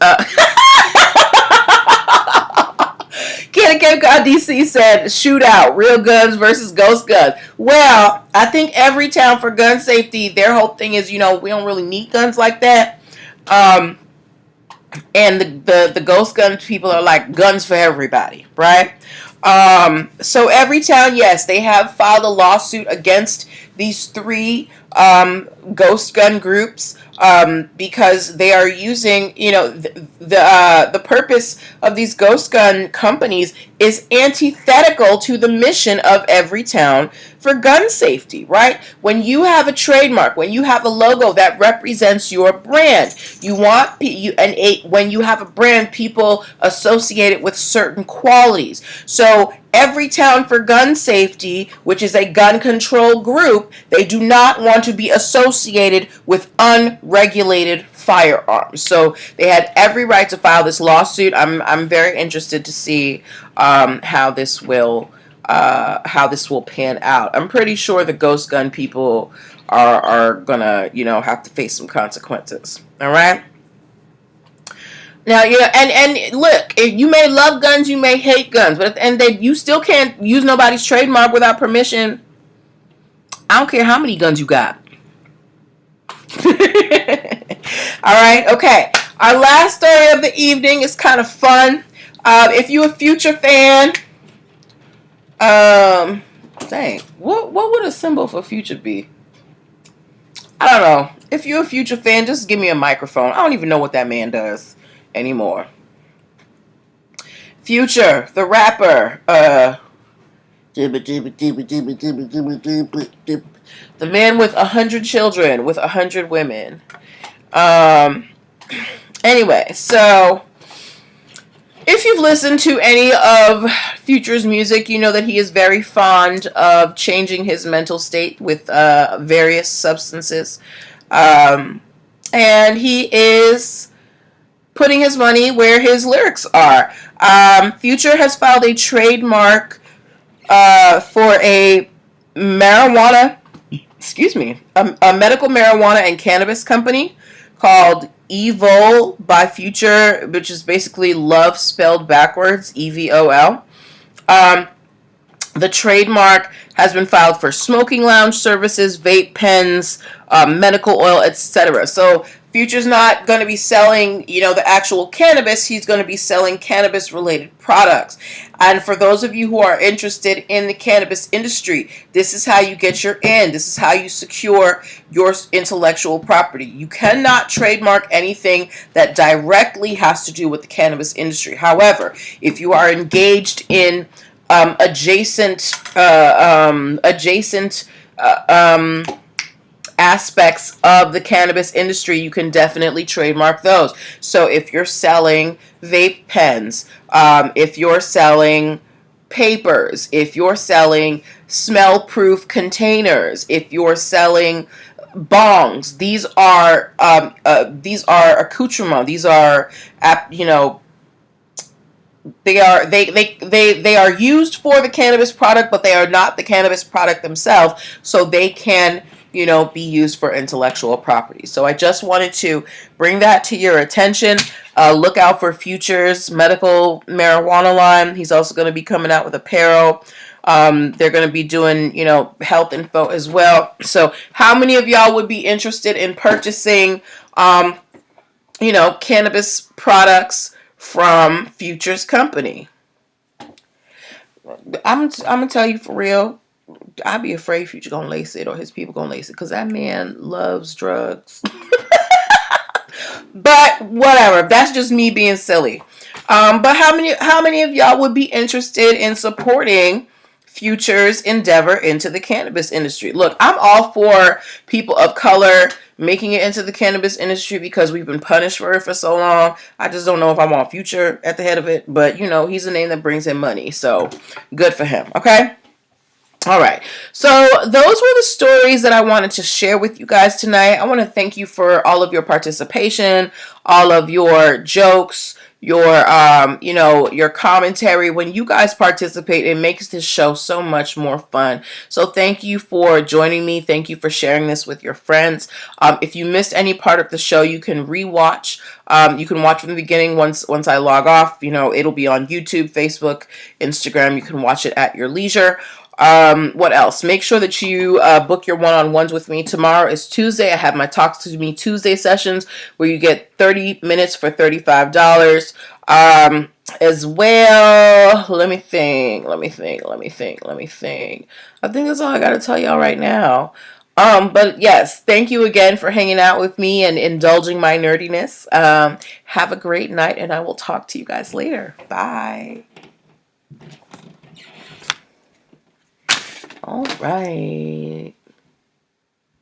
Canada, Cape Cod, DC said, shootout, real guns versus ghost guns. Well, I think Everytown for gun safety, their whole thing is, we don't really need guns like that. And the ghost gun people are like guns for everybody, right? So Everytown, yes, they have filed a lawsuit against these three ghost gun groups because they are using, the purpose of these ghost gun companies is antithetical to the mission of Everytown for gun safety, right? When you have a trademark, when you have a logo that represents your brand, when you have a brand, people associate it with certain qualities. So Everytown for gun safety, which is a gun control group, they do not want to be associated with unregulated firearms. So they had every right to file this lawsuit. I'm very interested to see how this will pan out. I'm pretty sure the ghost gun people are gonna have to face some consequences. All right. Now, and look, you may love guns, you may hate guns, but at the end of the day, you still can't use nobody's trademark without permission. I don't care how many guns you got. All right, okay. Our last story of the evening is kind of fun. If you're a Future fan, dang, what would a symbol for Future be? I don't know. If you're a Future fan, just give me a microphone. I don't even know what that man does anymore. Future, the rapper, the man with 100 children, with 100 women. Anyway, so if you've listened to any of Future's music, you know that he is very fond of changing his mental state with various substances. And he is putting his money where his lyrics are. Future has filed a trademark for a marijuana, a medical marijuana and cannabis company called Evol by Future, which is basically love spelled backwards, EVOL. The trademark has been filed for smoking lounge services, vape pens, medical oil, etc. So Future's not going to be selling, the actual cannabis. He's going to be selling cannabis-related products. And for those of you who are interested in the cannabis industry, this is how you get your in. This is how you secure your intellectual property. You cannot trademark anything that directly has to do with the cannabis industry. However, if you are engaged in adjacent aspects of the cannabis industry, you can definitely trademark those. So if you're selling vape pens, if you're selling papers, if you're selling smell-proof containers, if you're selling bongs, these are accoutrement. These are, you know, they are used for the cannabis product, but they are not the cannabis product themselves, so they can, you know, be used for intellectual property. So I just wanted to bring that to your attention. Look out for Future's medical marijuana line. He's also going to be coming out with apparel. They're going to be doing, you know, health info as well. So how many of y'all would be interested in purchasing, you know, cannabis products from Future's company? I'm gonna tell you for real. I'd be afraid Future gonna lace it or his people gonna lace it, because that man loves drugs. But whatever. That's just me being silly. But how many of y'all would be interested in supporting Future's endeavor into the cannabis industry? Look, I'm all for people of color making it into the cannabis industry because we've been punished for it for so long. I just don't know if I want Future at the head of it, but you know, he's a name that brings in money, so good for him. Okay. All right. So those were the stories that I wanted to share with you guys tonight. I want to thank you for all of your participation, all of your jokes, your you know, your commentary. When you guys participate, it makes this show so much more fun. So thank you for joining me. Thank you for sharing this with your friends. If you missed any part of the show, you can rewatch. You can watch from the beginning once I log off. You know, it'll be on YouTube, Facebook, Instagram. You can watch it at your leisure. What else? Make sure that you book your one-on-ones with me. Tomorrow is Tuesday. I have my Talks to Me Tuesday sessions where you get 30 minutes for $35. As well, let me think. I think that's all I got to tell y'all right now. But yes, thank you again for hanging out with me and indulging my nerdiness. Have a great night, and I will talk to you guys later. Bye. All right.